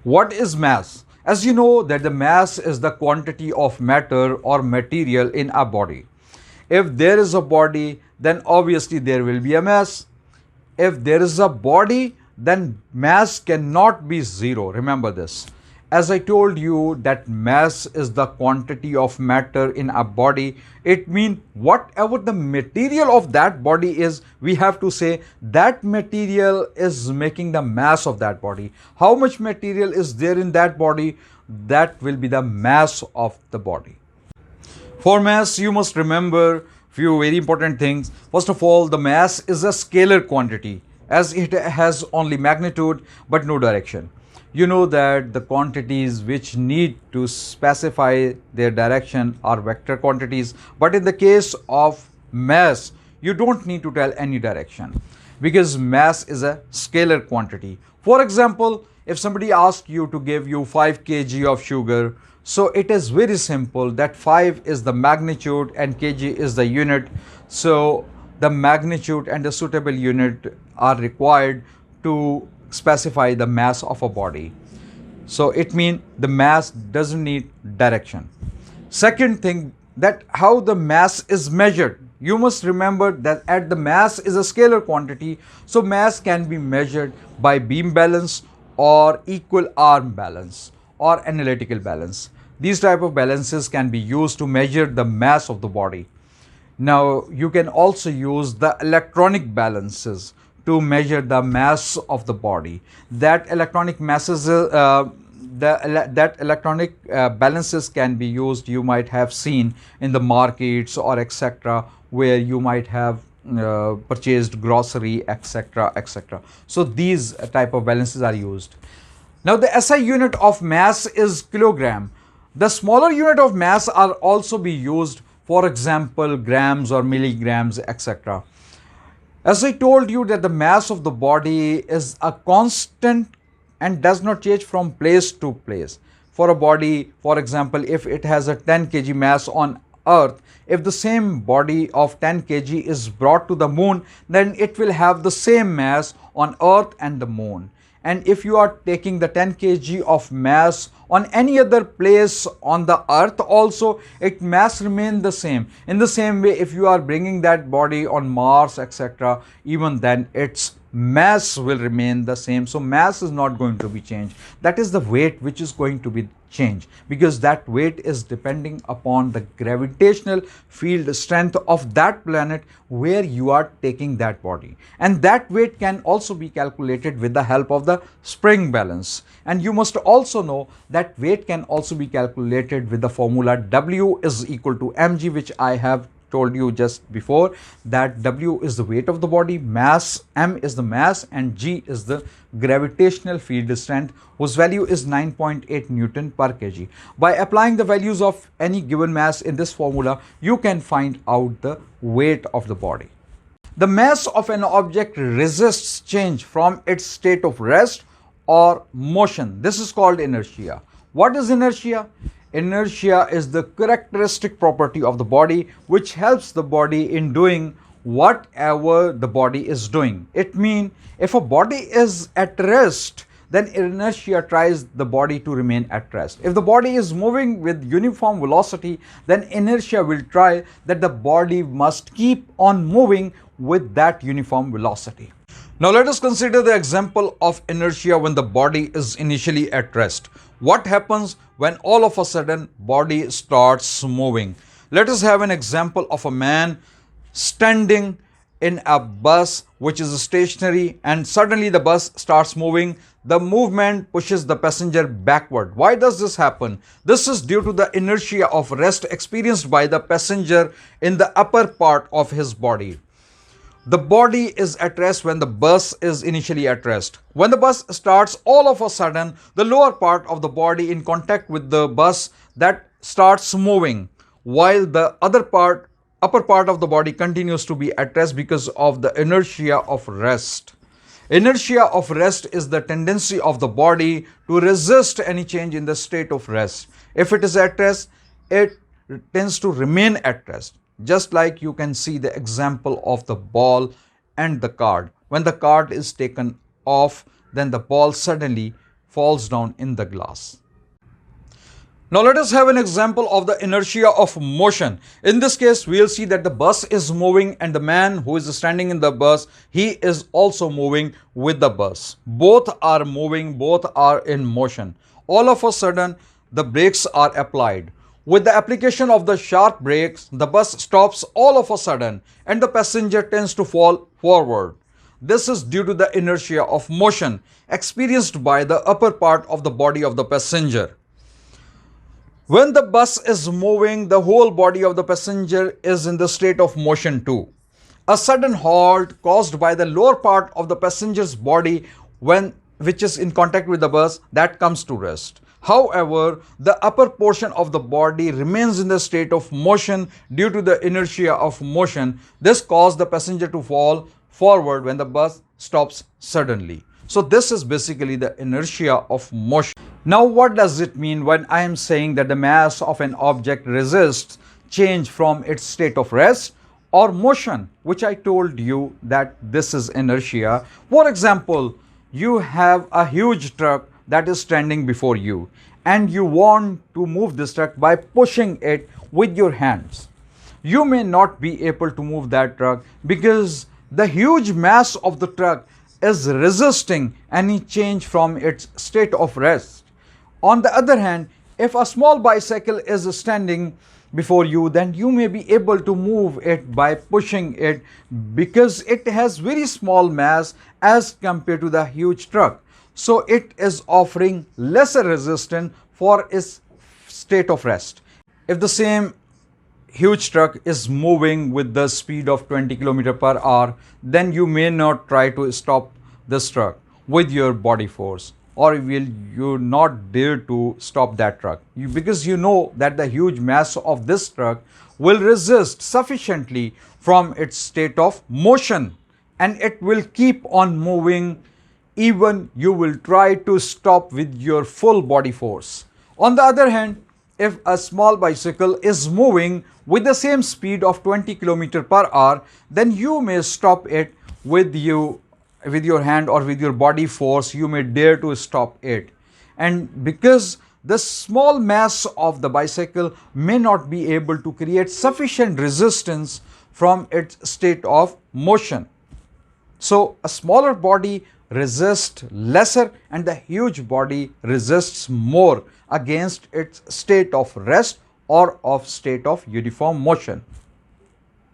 What is mass? As you know that the mass is the quantity of matter or material in a body. If there is a body, then obviously there will be a mass. If there is a body, then mass cannot be zero. Remember this. As I told you that mass is the quantity of matter in a body, it means whatever the material of that body is, we have to say that material is making the mass of that body. How much material is there in that body? That will be the mass of the body. For mass, you must remember few very important things. First of all, the mass is a scalar quantity as it has only magnitude but no direction. You know that the quantities which need to specify their direction are vector quantities, but in the case of mass, you don't need to tell any direction because mass is a scalar quantity. For example, if somebody asks you to give you 5 kg of sugar, so it is very simple that 5 is the magnitude and kg is the unit. So the magnitude and the suitable unit are required to specify the mass of a body. So it means the mass doesn't need direction. Second thing, that how the mass is measured. You must remember that at the mass is a scalar quantity, so mass can be measured by beam balance or equal arm balance or analytical balance. These type of balances can be used to measure the mass of the body. Now you can also use the electronic balances to measure the mass of the body. That electronic masses, balances can be used. You might have seen in the markets or etc., where you might have purchased grocery, etc., etc. So these type of balances are used. Now the SI unit of mass is kilogram. The smaller unit of mass are also be used, for example, grams or milligrams, etc. As I told you that the mass of the body is a constant and does not change from place to place. For a body, for example, if it has a 10 kg mass on Earth, if the same body of 10 kg is brought to the moon, then it will have the same mass on Earth and the moon. And if you are taking the 10 kg of mass on any other place on the earth also, its mass remain the same. In the same way, if you are bringing that body on Mars, etc., even then its mass will remain the same. So mass is not going to be changed. That is the weight which is going to be changed, because that weight is depending upon the gravitational field strength of that planet where you are taking that body. And that weight can also be calculated with the help of the spring balance. And you must also know that weight can also be calculated with the formula W is equal to mg, which I have told you just before, that W is the weight of the body, mass, M is the mass, and G is the gravitational field strength, whose value is 9.8 Newton per kg. By applying the values of any given mass in this formula, you can find out the weight of the body. The mass of an object resists change from its state of rest or motion. This is called inertia. What is inertia? Inertia is the characteristic property of the body which helps the body in doing whatever the body is doing. It means if a body is at rest, then inertia tries the body to remain at rest. If the body is moving with uniform velocity, then inertia will try that the body must keep on moving with that uniform velocity. Now let us consider the example of inertia when the body is initially at rest. What happens when all of a sudden body starts moving? Let us have an example of a man standing in a bus which is stationary, and suddenly the bus starts moving. The movement pushes the passenger backward. Why does this happen? This is due to the inertia of rest experienced by the passenger in the upper part of his body. The body is at rest when the bus is initially at rest. When the bus starts, all of a sudden, the lower part of the body in contact with the bus that starts moving, while the upper part of the body continues to be at rest because of the inertia of rest. Inertia of rest is the tendency of the body to resist any change in the state of rest. If it is at rest, it tends to remain at rest. Just like you can see the example of the ball and the card. When the card is taken off, then the ball suddenly falls down in the glass. Now let us have an example of the inertia of motion. In this case, we'll see that the bus is moving and the man who is standing in the bus, he is also moving with the bus. Both are moving, both are in motion. All of a sudden, the brakes are applied. With the application of the sharp brakes, the bus stops all of a sudden and the passenger tends to fall forward. This is due to the inertia of motion experienced by the upper part of the body of the passenger. When the bus is moving, the whole body of the passenger is in the state of motion too. A sudden halt caused by the lower part of the passenger's body which is in contact with the bus, that comes to rest. However, the upper portion of the body remains in the state of motion due to the inertia of motion. This caused the passenger to fall forward when the bus stops suddenly. So this is basically the inertia of motion. Now what does it mean when I am saying that the mass of an object resists change from its state of rest or motion, which I told you that this is inertia. For example, you have a huge truck that is standing before you and you want to move this truck by pushing it with your hands. You may not be able to move that truck because the huge mass of the truck is resisting any change from its state of rest. On the other hand, if a small bicycle is standing before you, then you may be able to move it by pushing it because it has very small mass as compared to the huge truck. So it is offering lesser resistance for its state of rest. If the same huge truck is moving with the speed of 20 km/h, then you may not try to stop this truck with your body force, or will you not dare to stop that truck because you know that the huge mass of this truck will resist sufficiently from its state of motion and it will keep on moving even you will try to stop with your full body force. On the other hand, if a small bicycle is moving with the same speed of 20 km/h, then you may stop it with your hand or with your body force. You may dare to stop it. And because the small mass of the bicycle may not be able to create sufficient resistance from its state of motion. So a smaller body resists lesser and the huge body resists more against its state of rest or of state of uniform motion.